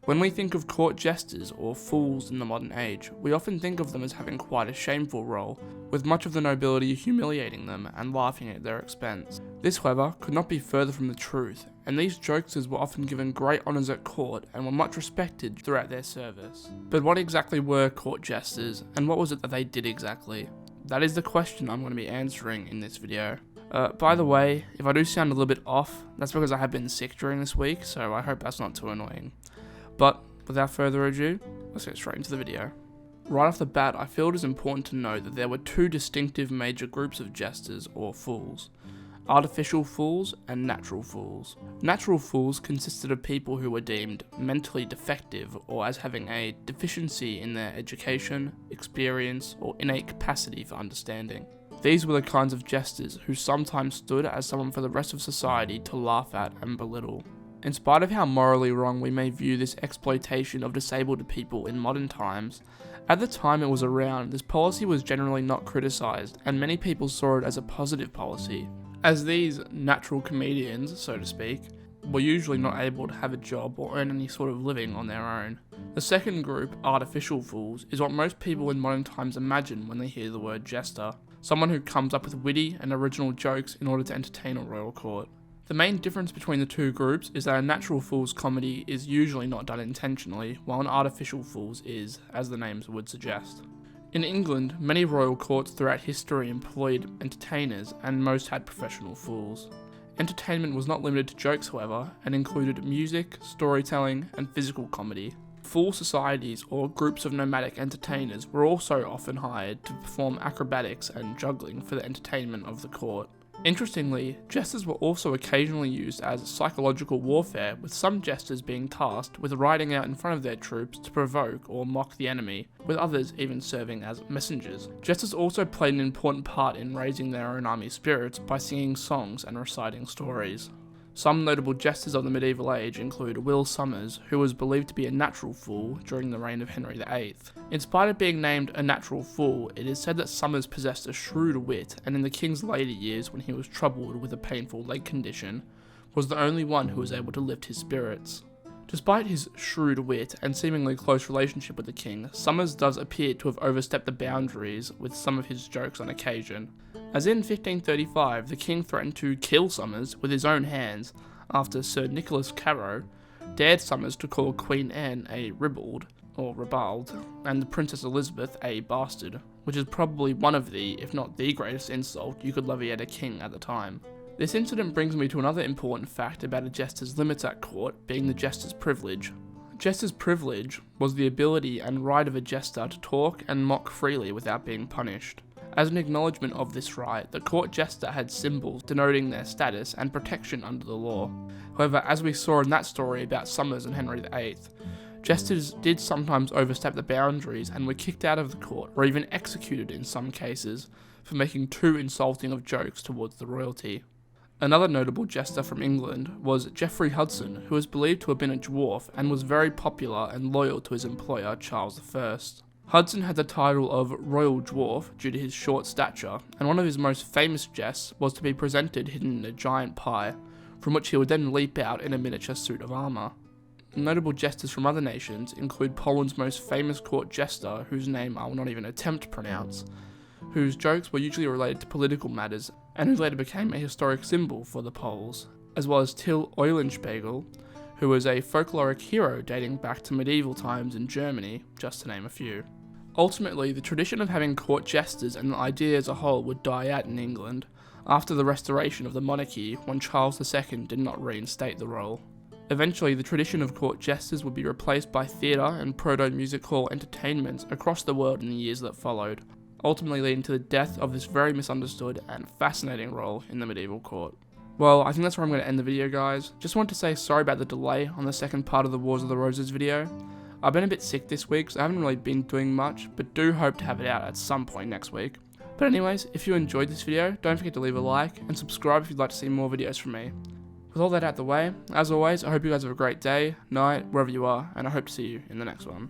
When we think of court jesters or fools in the modern age, we often think of them as having quite a shameful role, with much of the nobility humiliating them and laughing at their expense. This, however, could not be further from the truth, and these jokesters were often given great honours at court and were much respected throughout their service. But what exactly were court jesters, and what was it that they did exactly? That is the question I'm going to be answering in this video. By the way, if I do sound a little bit off, that's because I have been sick during this week, so I hope that's not too annoying. But without further ado, let's get straight into the video. Right off the bat, I feel it is important to note that there were two distinctive major groups of jesters or fools: artificial fools and natural fools. Natural fools consisted of people who were deemed mentally defective or as having a deficiency in their education, experience, or innate capacity for understanding. These were the kinds of jesters who sometimes stood as someone for the rest of society to laugh at and belittle. In spite of how morally wrong we may view this exploitation of disabled people in modern times, at the time it was around, this policy was generally not criticised, and many people saw it as a positive policy, as these natural comedians, so to speak, were usually not able to have a job or earn any sort of living on their own. The second group, artificial fools, is what most people in modern times imagine when they hear the word jester: someone who comes up with witty and original jokes in order to entertain a royal court. The main difference between the two groups is that a natural fool's comedy is usually not done intentionally, while an artificial fool's is, as the names would suggest. In England, many royal courts throughout history employed entertainers, and most had professional fools. Entertainment was not limited to jokes, however, and included music, storytelling, and physical comedy. Fool societies or groups of nomadic entertainers were also often hired to perform acrobatics and juggling for the entertainment of the court. Interestingly, jesters were also occasionally used as psychological warfare, with some jesters being tasked with riding out in front of their troops to provoke or mock the enemy, with others even serving as messengers. Jesters also played an important part in raising their own army spirits by singing songs and reciting stories. Some notable jesters of the medieval age include Will Somers, who was believed to be a natural fool during the reign of Henry VIII. In spite of being named a natural fool, it is said that Somers possessed a shrewd wit, and in the king's later years, when he was troubled with a painful leg condition, was the only one who was able to lift his spirits. Despite his shrewd wit and seemingly close relationship with the king, Somers does appear to have overstepped the boundaries with some of his jokes on occasion, as in 1535 the king threatened to kill Somers with his own hands after Sir Nicholas Carew dared Somers to call Queen Anne a ribald, or ribald, and the Princess Elizabeth a bastard, which is probably one of the, if not the greatest insult you could levy at a king at the time. This incident brings me to another important fact about a jester's limits at court, being the jester's privilege. Jester's privilege was the ability and right of a jester to talk and mock freely without being punished. As an acknowledgement of this right, the court jester had symbols denoting their status and protection under the law. However, as we saw in that story about Somers and Henry VIII, jesters did sometimes overstep the boundaries and were kicked out of the court, or even executed in some cases, for making too insulting of jokes towards the royalty. Another notable jester from England was Geoffrey Hudson, who was believed to have been a dwarf and was very popular and loyal to his employer, Charles I. Hudson had the title of Royal Dwarf due to his short stature, and one of his most famous jests was to be presented hidden in a giant pie, from which he would then leap out in a miniature suit of armour. Notable jesters from other nations include Poland's most famous court jester, whose name I will not even attempt to pronounce, whose jokes were usually related to political matters, and who later became a historic symbol for the Poles, as well as Till Eulenspiegel, who was a folkloric hero dating back to medieval times in Germany, just to name a few. Ultimately, the tradition of having court jesters and the idea as a whole would die out in England after the restoration of the monarchy, when Charles II did not reinstate the role. Eventually, the tradition of court jesters would be replaced by theatre and proto-music hall entertainments across the world in the years that followed, ultimately leading to the death of this very misunderstood and fascinating role in the medieval court. Well, I think that's where I'm going to end the video, guys. Just want to say sorry about the delay on the second part of the Wars of the Roses video. I've been a bit sick this week, so I haven't really been doing much, but do hope to have it out at some point next week. But anyways, if you enjoyed this video, don't forget to leave a like, and subscribe if you'd like to see more videos from me. With all that out the way, as always, I hope you guys have a great day, night, wherever you are, and I hope to see you in the next one.